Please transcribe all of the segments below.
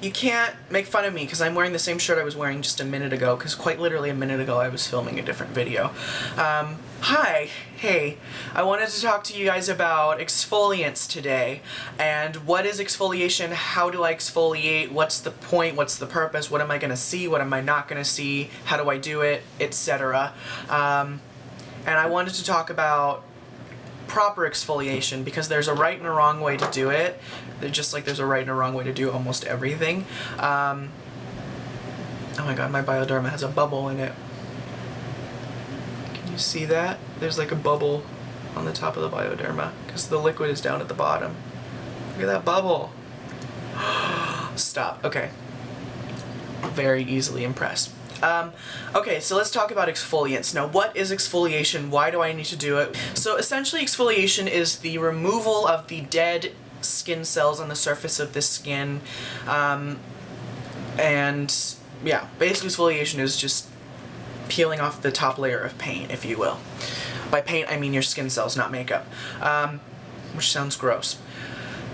you can't make fun of me because I'm wearing the same shirt I was wearing just a minute ago, because quite literally a minute ago I was filming a different video. Hey, I wanted to talk to you guys about exfoliants today, and what is exfoliation, how do I exfoliate, what's the point, what's the purpose, what am I going to see, what am I not going to see, how do I do it, etc. And I wanted to talk about proper exfoliation, because there's a right and a wrong way to do it. Just like there's a right and a wrong way to do almost everything. Oh my god, my Bioderma has a bubble in it. Can you see that? There's like a bubble on the top of the Bioderma because the liquid is down at the bottom. Look at that bubble. Stop. Okay. Very easily impressed. Okay, so let's talk about exfoliants. Now, what is exfoliation? Why do I need to do it? So essentially, exfoliation is the removal of the dead skin cells on the surface of the skin. And yeah, basically exfoliation is just peeling off the top layer of paint, if you will. By paint, I mean your skin cells, not makeup, which sounds gross.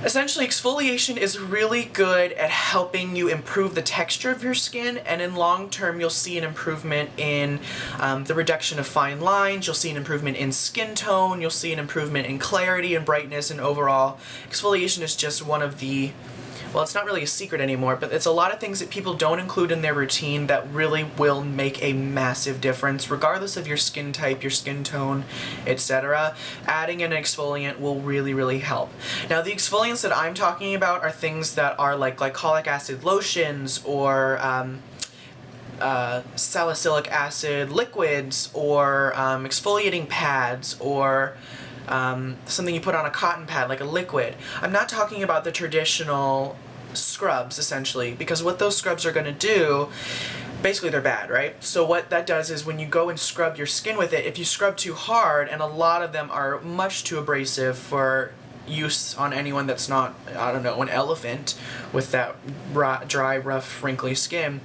Essentially, exfoliation is really good at helping you improve the texture of your skin, and in long term you'll see an improvement in the reduction of fine lines, you'll see an improvement in skin tone, you'll see an improvement in clarity and brightness, and overall exfoliation is just one of the, well, it's not really a secret anymore, but it's a lot of things that people don't include in their routine that really will make a massive difference, regardless of your skin type, your skin tone, etc. Adding an exfoliant will really, really help. Now, the exfoliants that I'm talking about are things that are like glycolic acid lotions, or salicylic acid liquids, or exfoliating pads, or something you put on a cotton pad, like a liquid. I'm not talking about the traditional scrubs, essentially, because what those scrubs are going to do, basically they're bad, right? So what that does is when you go and scrub your skin with it, if you scrub too hard, and a lot of them are much too abrasive for use on anyone that's not, I don't know, an elephant with that dry, rough, wrinkly skin,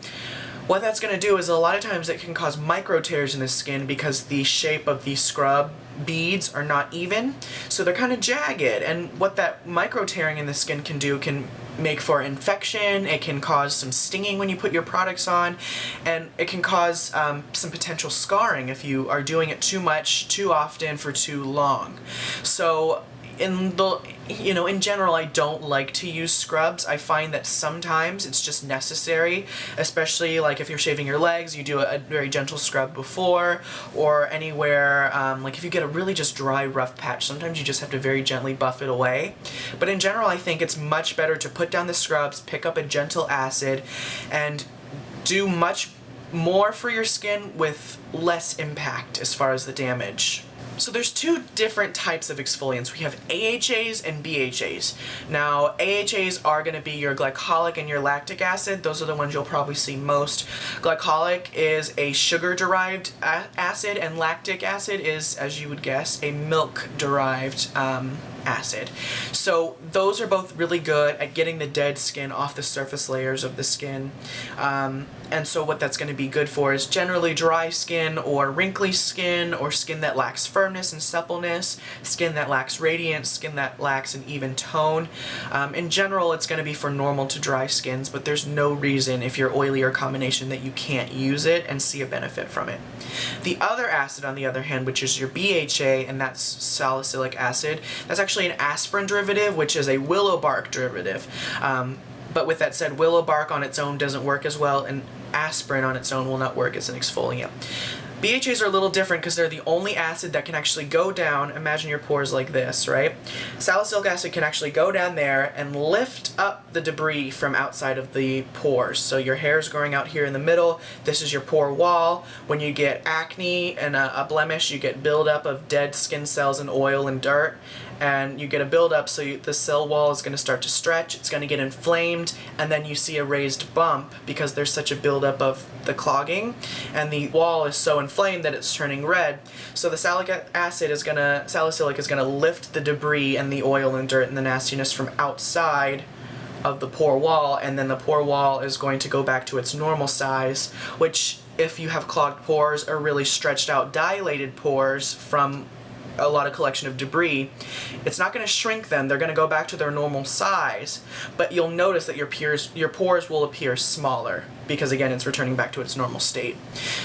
what that's going to do is a lot of times it can cause micro tears in the skin because the shape of the scrub beads are not even, so they're kind of jagged, and what that micro tearing in the skin can do can make for infection, it can cause some stinging when you put your products on, and it can cause some potential scarring if you are doing it too much, too often, for too long. So in general, I don't like to use scrubs. I find that sometimes it's just necessary, especially like if you're shaving your legs, you do a very gentle scrub before, or anywhere, like if you get a really just dry, rough patch, sometimes you just have to very gently buff it away. But in general, I think it's much better to put down the scrubs, pick up a gentle acid, and do much more for your skin with less impact as far as the damage. So there's two different types of exfoliants. We have AHAs and BHAs. Now, AHAs are going to be your glycolic and your lactic acid. Those are the ones you'll probably see most. Glycolic is a sugar-derived acid, and lactic acid is, as you would guess, a milk-derived acid. So those are both really good at getting the dead skin off the surface layers of the skin. And so what that's going to be good for is generally dry skin, or wrinkly skin, or skin that lacks firmness and suppleness, skin that lacks radiance, skin that lacks an even tone. In general, it's going to be for normal to dry skins, but there's no reason if you're oily or combination that you can't use it and see a benefit from it. The other acid, on the other hand, which is your BHA, and that's salicylic acid, that's actually an aspirin derivative, which is a willow bark derivative. But with that said, willow bark on its own doesn't work as well, and aspirin on its own will not work as an exfoliant. BHAs are a little different because they're the only acid that can actually go down, imagine your pores like this, right? Salicylic acid can actually go down there and lift up the debris from outside of the pores. So your hair is growing out here in the middle, this is your pore wall. When you get acne and a blemish, you get buildup of dead skin cells and oil and dirt, and you get a buildup, so the cell wall is going to start to stretch, it's going to get inflamed, and then you see a raised bump because there's such a buildup of the clogging, and the wall is so inflamed that it's turning red. So the salicylic is gonna lift the debris and the oil and dirt and the nastiness from outside of the pore wall, and then the pore wall is going to go back to its normal size, which, if you have clogged pores or really stretched out dilated pores from a lot of collection of debris, it's not going to shrink them. They're going to go back to their normal size, but you'll notice that your pores will appear smaller because, again, it's returning back to its normal state.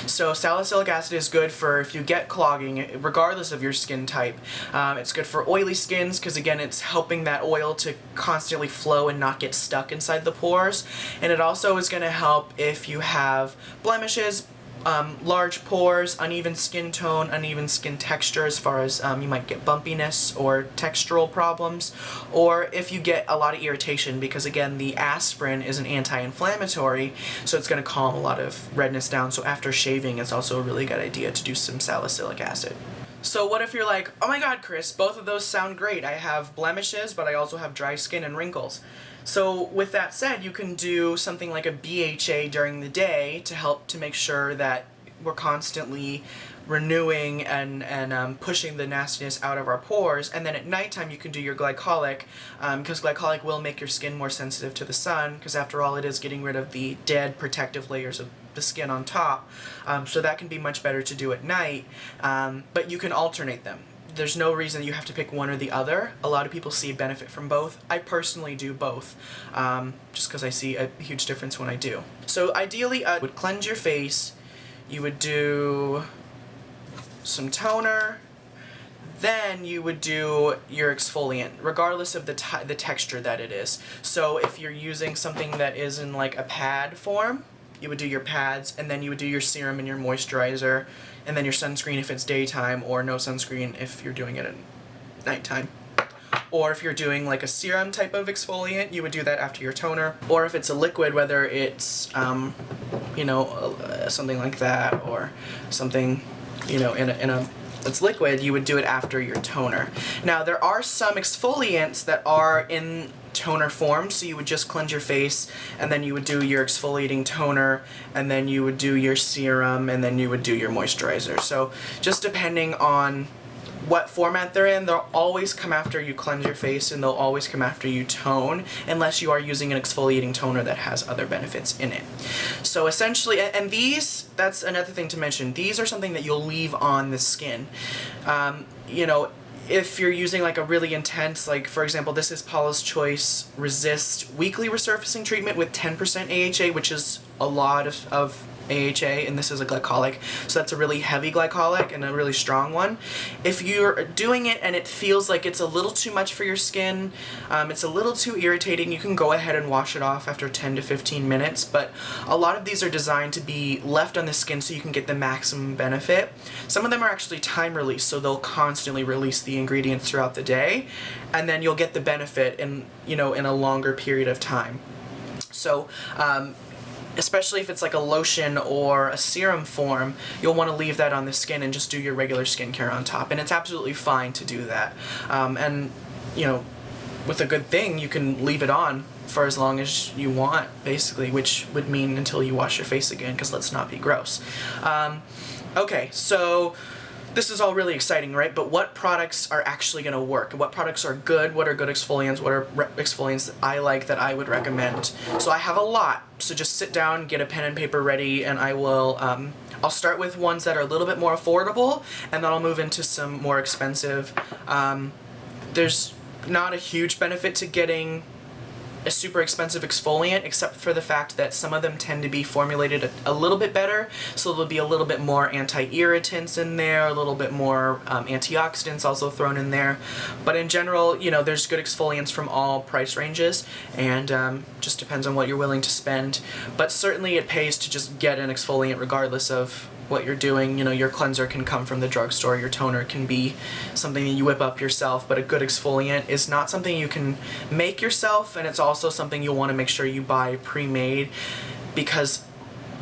So salicylic acid is good for if you get clogging, regardless of your skin type. It's good for oily skins because, again, it's helping that oil to constantly flow and not get stuck inside the pores. And it also is going to help if you have blemishes, large pores, uneven skin tone, uneven skin texture as far as you might get bumpiness or textural problems, or if you get a lot of irritation because, again, the aspirin is an anti-inflammatory, so it's going to calm a lot of redness down. So after shaving, it's also a really good idea to do some salicylic acid. So what if you're like, oh my god, Chris, both of those sound great. I have blemishes, but I also have dry skin and wrinkles. So with that said, you can do something like a BHA during the day to help to make sure that we're constantly renewing and pushing the nastiness out of our pores. And then at nighttime, you can do your glycolic, because glycolic will make your skin more sensitive to the sun, because after all, it is getting rid of the dead protective layers of the skin on top. So that can be much better to do at night, but you can alternate them. There's no reason you have to pick one or the other. A lot of people see benefit from both. I personally do both, just because I see a huge difference when I do. So ideally, I would cleanse your face. You would do some toner. Then you would do your exfoliant, regardless of the texture that it is. So if you're using something that is in like a pad form, you would do your pads, and then you would do your serum and your moisturizer, and then your sunscreen if it's daytime, or no sunscreen if you're doing it at nighttime. Or if you're doing like a serum type of exfoliant, you would do that after your toner. Or if it's a liquid, whether it's, you know, something like that, or something, you know, in a it's liquid, you would do it after your toner. Now, there are some exfoliants that are in toner form, so you would just cleanse your face, and then you would do your exfoliating toner, and then you would do your serum, and then you would do your moisturizer. So just depending on what format they're in, they'll always come after you cleanse your face, and they'll always come after you tone, unless you are using an exfoliating toner that has other benefits in it. So essentially, and these, that's another thing to mention, these are something that you'll leave on the skin. You know, if you're using like a really intense, like for example, this is Paula's Choice Resist Weekly Resurfacing Treatment with 10% AHA, which is a lot of AHA, and this is a glycolic, so that's a really heavy glycolic and a really strong one. If you're doing it and it feels like it's a little too much for your skin, it's a little too irritating, you can go ahead and wash it off after 10 to 15 minutes, but a lot of these are designed to be left on the skin so you can get the maximum benefit. Some of them are actually time release, so they'll constantly release the ingredients throughout the day, and then you'll get the benefit in, you know, in a longer period of time. So, especially if it's like a lotion or a serum form, you'll want to leave that on the skin and just do your regular skincare on top. And it's absolutely fine to do that. And, you know, with a good thing, you can leave it on for as long as you want, basically, which would mean until you wash your face again, because let's not be gross. Okay, so this is all really exciting, right? But what products are actually going to work? What products are good? What are good exfoliants? What are exfoliants that I like that I would recommend? So I have a lot. So just sit down, get a pen and paper ready, and I will, I'll start with ones that are a little bit more affordable, and then I'll move into some more expensive. There's not a huge benefit to getting a super expensive exfoliant, except for the fact that some of them tend to be formulated a little bit better, so there'll be a little bit more anti-irritants in there, a little bit more antioxidants also thrown in there. But in general, you know, there's good exfoliants from all price ranges, and just depends on what you're willing to spend. But certainly it pays to just get an exfoliant regardless of what you're doing. You know, your cleanser can come from the drugstore, your toner can be something that you whip up yourself, but a good exfoliant is not something you can make yourself, and it's also something you'll want to make sure you buy pre-made, because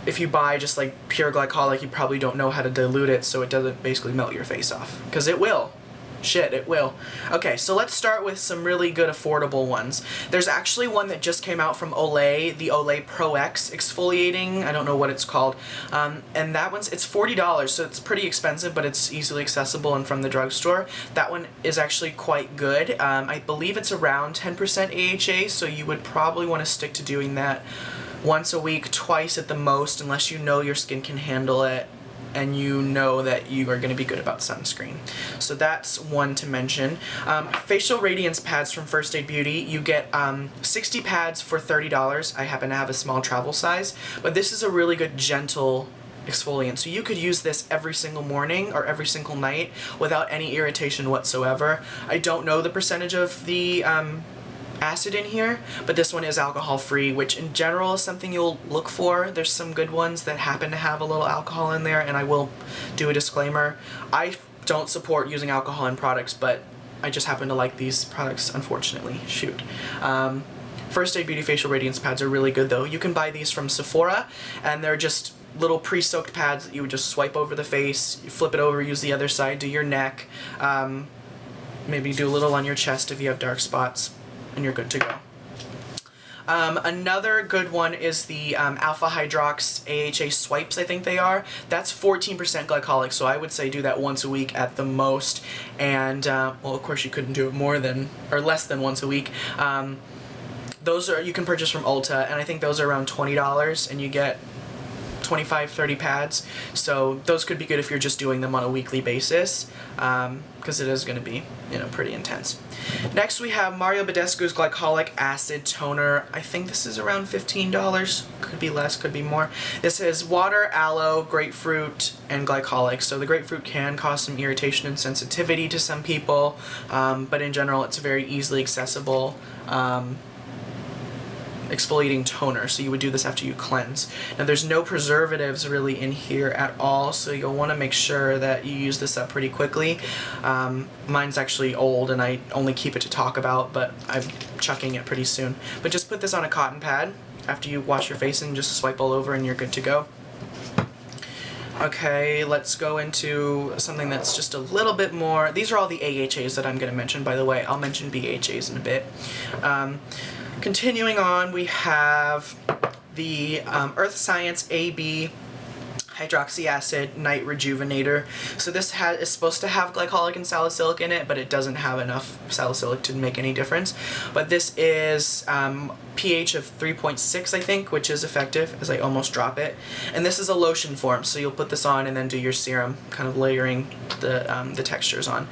if you buy just like pure glycolic, you probably don't know how to dilute it so it doesn't basically melt your face off, because it will. Shit, it will. Okay, so let's start with some really good affordable ones. There's actually one that just came out from Olay, the Olay ProX exfoliating, I don't know what it's called, and that one's, it's $40, so it's pretty expensive, but it's easily accessible and from the drugstore. That one is actually quite good. I believe it's around 10% AHA, so you would probably want to stick to doing that once a week, twice at the most, unless you know your skin can handle it and you know that you are going to be good about sunscreen. So that's one to mention. Facial Radiance pads from First Aid Beauty. You get 60 pads for $30. I happen to have a small travel size, but this is a really good gentle exfoliant. So you could use this every single morning or every single night without any irritation whatsoever. I don't know the percentage of the acid in here, but this one is alcohol free, which in general is something you'll look for. There's some good ones that happen to have a little alcohol in there, and I will do a disclaimer. I don't support using alcohol in products, but I just happen to like these products, unfortunately. Shoot. First Aid Beauty Facial Radiance pads are really good though. You can buy these from Sephora, and they're just little pre-soaked pads that you would just swipe over the face, you flip it over, use the other side, do your neck, maybe do a little on your chest if you have dark spots, and you're good to go. Another good one is the Alpha Hydrox AHA swipes, I think they are. That's 14% glycolic, so I would say do that once a week at the most. And, well, of course you couldn't do it more than, or less than once a week. Those are, you can purchase from Ulta, and I think those are around $20, and you get 25, 30 pads. So those could be good if you're just doing them on a weekly basis, because it is going to be, you know, pretty intense. Next we have Mario Badescu's Glycolic Acid Toner. I think this is around $15. Could be less, could be more. This is water, aloe, grapefruit, and glycolic. So the grapefruit can cause some irritation and sensitivity to some people, but in general it's very easily accessible exfoliating toner, so you would do this after you cleanse. Now there's no preservatives really in here at all, so you'll want to make sure that you use this up pretty quickly. Mine's actually old and I only keep it to talk about, but I'm chucking it pretty soon. But just put this on a cotton pad after you wash your face and just swipe all over and you're good to go. Okay, let's go into something that's just a little bit more. These are all the AHAs that I'm going to mention, by the way. I'll mention BHAs in a bit. Continuing on, we have the Earth Science AB Hydroxy Acid Night Rejuvenator. So this is supposed to have glycolic and salicylic in it, but it doesn't have enough salicylic to make any difference. But this is pH of 3.6, I think, which is effective, as I almost drop it. And this is a lotion form, so you'll put this on and then do your serum, kind of layering the textures on.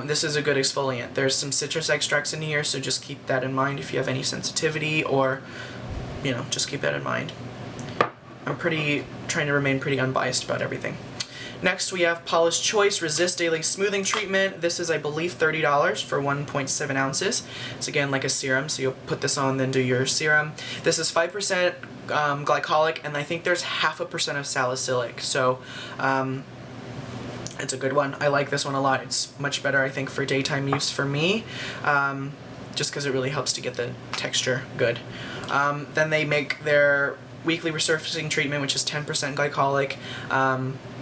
This is a good exfoliant. There's some citrus extracts in here, so just keep that in mind if you have any sensitivity, or, you know, just keep that in mind. I'm trying to remain pretty unbiased about everything. Next we have Paula's Choice Resist Daily Smoothing Treatment. This is, I believe, $30 for 1.7 ounces. It's again like a serum, so you'll put this on, then do your serum. This is 5% glycolic, and I think there's 0.5% of salicylic, so it's a good one. I like this one a lot. It's much better, I think, for daytime use for me, just because it really helps to get the texture good. Then they make their weekly resurfacing treatment, which is 10% glycolic.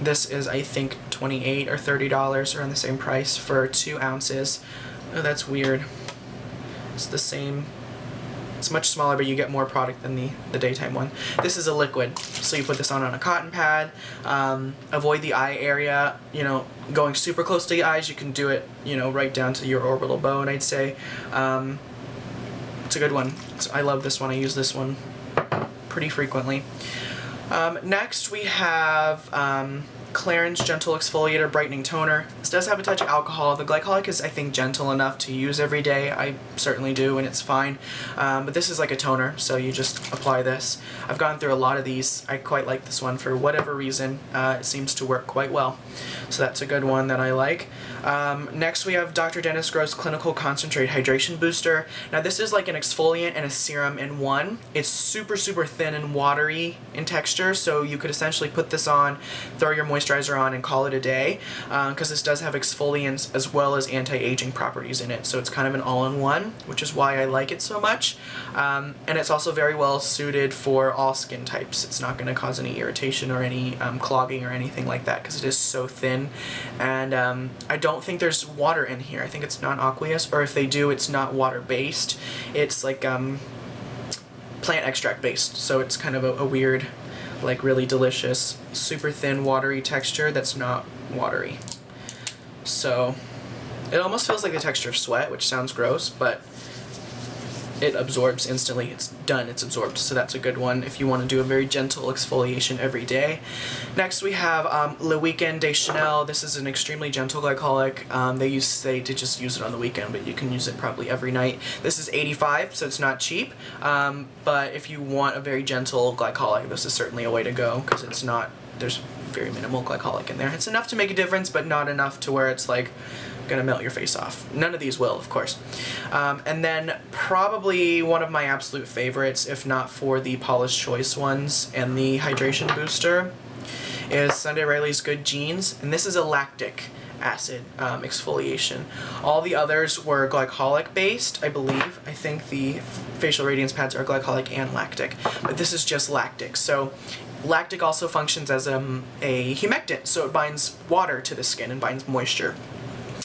This is, I think, $28 or $30, around the same price for 2 ounces. Oh, that's weird. It's the same. It's much smaller, but you get more product than the daytime one. This is a liquid, so you put this on a cotton pad. Avoid the eye area, you know, going super close to the eyes. You can do it, you know, right down to your orbital bone, I'd say. It's a good one. I love this one. I use this one pretty frequently. Next we have Clarins Gentle Exfoliator Brightening Toner. This does have a touch of alcohol. The glycolic is, I think, gentle enough to use every day. I certainly do, and it's fine. But this is like a toner, so you just apply this. I've gone through a lot of these. I quite like this one for whatever reason. It seems to work quite well. So that's a good one that I like. Next we have Dr. Dennis Gross Clinical Concentrate Hydration Booster. Now this is like an exfoliant and a serum in one. It's super, super thin and watery in texture, so you could essentially put this on, throw your moisturizer on, and call it a day, because this does have exfoliants as well as anti-aging properties in it, so it's kind of an all-in-one, which is why I like it so much. And it's also very well suited for all skin types. It's not going to cause any irritation or any clogging or anything like that, because it is so thin. And I don't think there's water in here. I think it's non-aqueous, or if they do, it's not water-based. It's like plant extract based, so it's kind of a weird, like really delicious, super thin, watery texture that's not watery. So it almost feels like the texture of sweat, which sounds gross, but it absorbs instantly. It's done, it's absorbed. So that's a good one if you want to do a very gentle exfoliation every day. Next we have Le Weekend de Chanel. This is an extremely gentle glycolic. They used to say to just use it on the weekend, but you can use it probably every night. This is $85, so it's not cheap. But if you want a very gentle glycolic, this is certainly a way to go, because it's not, there's very minimal glycolic in there. It's enough to make a difference, but not enough to where it's like gonna melt your face off. None of these will, of course. And then probably one of my absolute favorites, if not for the Paula's Choice ones and the hydration booster, is Sunday Riley's Good Genes, and this is a lactic acid exfoliation. All the others were glycolic based, I believe. I think the facial radiance pads are glycolic and lactic, but this is just lactic. So lactic also functions as a humectant, so it binds water to the skin and binds moisture.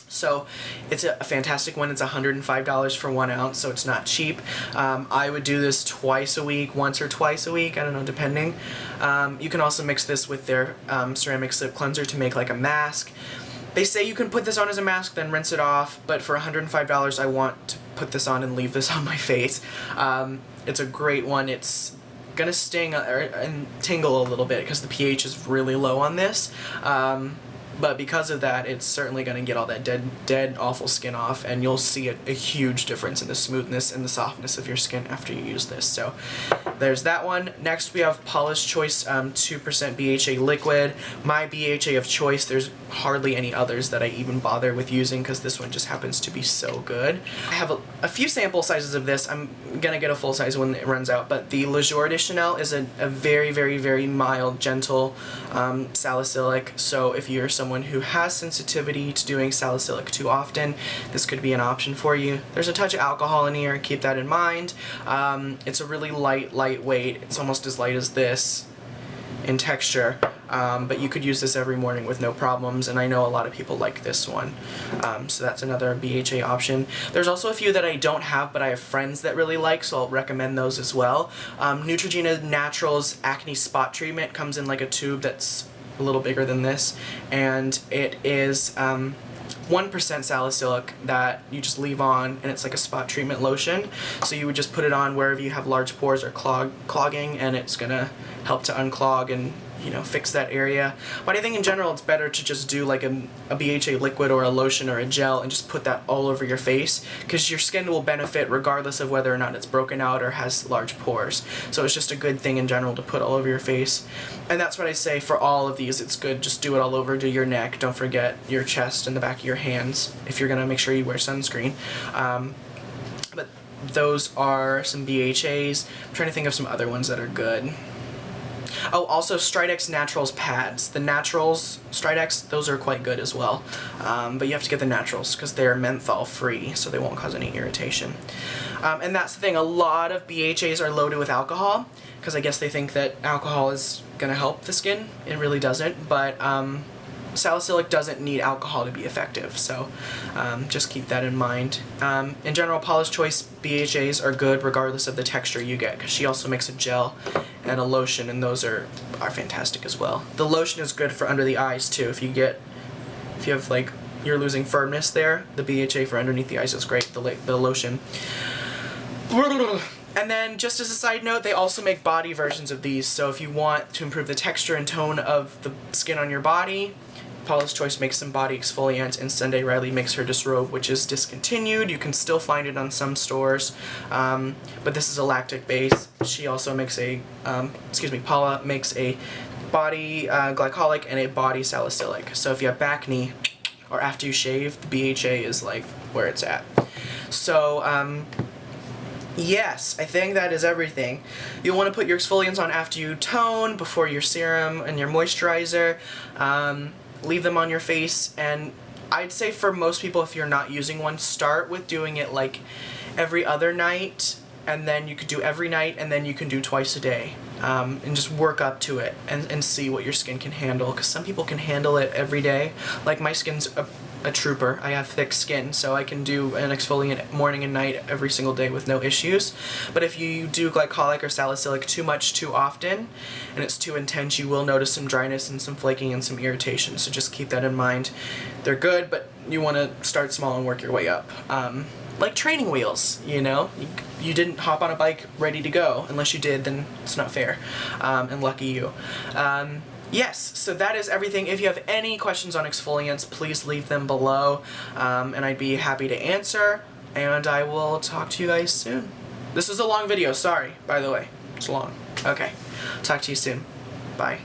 So it's a fantastic one. It's $105 for 1 ounce, so it's not cheap. I would do this twice a week, once or twice a week, I don't know, depending. You can also mix this with their ceramic slip cleanser to make like a mask. They say you can put this on as a mask, then rinse it off, but for $105 I want to put this on and leave this on my face. It's a great one. It's gonna sting and tingle a little bit because the pH is really low on this. But because of that, it's certainly going to get all that dead, awful skin off, and you'll see a huge difference in the smoothness and the softness of your skin after you use this. So there's that one. Next we have Paula's Choice 2% BHA liquid. My BHA of choice, there's hardly any others that I even bother with using because this one just happens to be so good. I have a few sample sizes of this. I'm going to get a full size when it runs out, but the Le Jour de Chanel is a very, very, very mild, gentle salicylic. So if you're someone who has sensitivity to doing salicylic too often, this could be an option for you. There's a touch of alcohol in here, keep that in mind. It's a really lightweight, it's almost as light as this in texture, but you could use this every morning with no problems, and I know a lot of people like this one. So that's another BHA option. There's also a few that I don't have, but I have friends that really like, so I'll recommend those as well. Neutrogena Naturals Acne Spot Treatment comes in like a tube that's a little bigger than this, and it is 1% salicylic that you just leave on, and it's like a spot treatment lotion. So you would just put it on wherever you have large pores or clogging, and it's gonna help to unclog and, you know, fix that area. But I think in general it's better to just do like a BHA liquid or a lotion or a gel and just put that all over your face, because your skin will benefit regardless of whether or not it's broken out or has large pores. So it's just a good thing in general to put all over your face. And that's what I say for all of these. It's good, just do it all over to your neck. Don't forget your chest and the back of your hands if you're gonna make sure you wear sunscreen. But those are some BHAs. I'm trying to think of some other ones that are good. Oh, also Stridex Naturals pads. The Naturals Stridex, those are quite good as well. But you have to get the Naturals because they're menthol free, so they won't cause any irritation. And that's the thing, a lot of BHAs are loaded with alcohol because I guess they think that alcohol is going to help the skin. It really doesn't, but salicylic doesn't need alcohol to be effective, so just keep that in mind. In general, Paula's Choice BHAs are good regardless of the texture you get, because she also makes a gel and a lotion, and those are fantastic as well. The lotion is good for under the eyes too. If you have like, you're losing firmness there, the BHA for underneath the eyes is great, the lotion. And then, just as a side note, they also make body versions of these, so if you want to improve the texture and tone of the skin on your body, Paula's Choice makes some body exfoliant, and Sunday Riley makes her Disrobe, which is discontinued. You can still find it on some stores, but this is a lactic base. She also makes Paula makes a body glycolic and a body salicylic. So if you have back knee, or after you shave, the BHA is like where it's at. So, yes, I think that is everything. You'll want to put your exfoliants on after you tone, before your serum and your moisturizer. Leave them on your face, and I'd say for most people, if you're not using one, start with doing it like every other night, and then you could do every night, and then you can do twice a day, and just work up to it and see what your skin can handle, because some people can handle it every day. Like, my skin's a trooper. I have thick skin, so I can do an exfoliant morning and night every single day with no issues. But if you do glycolic or salicylic too much too often, and it's too intense, you will notice some dryness and some flaking and some irritation, so just keep that in mind. They're good, but you want to start small and work your way up. Like training wheels, you know? You didn't hop on a bike ready to go. Unless you did, then it's not fair. And lucky you. Yes, so that is everything. If you have any questions on exfoliants, please leave them below, and I'd be happy to answer, and I will talk to you guys soon. This is a long video, sorry, by the way. It's long. Okay, talk to you soon. Bye.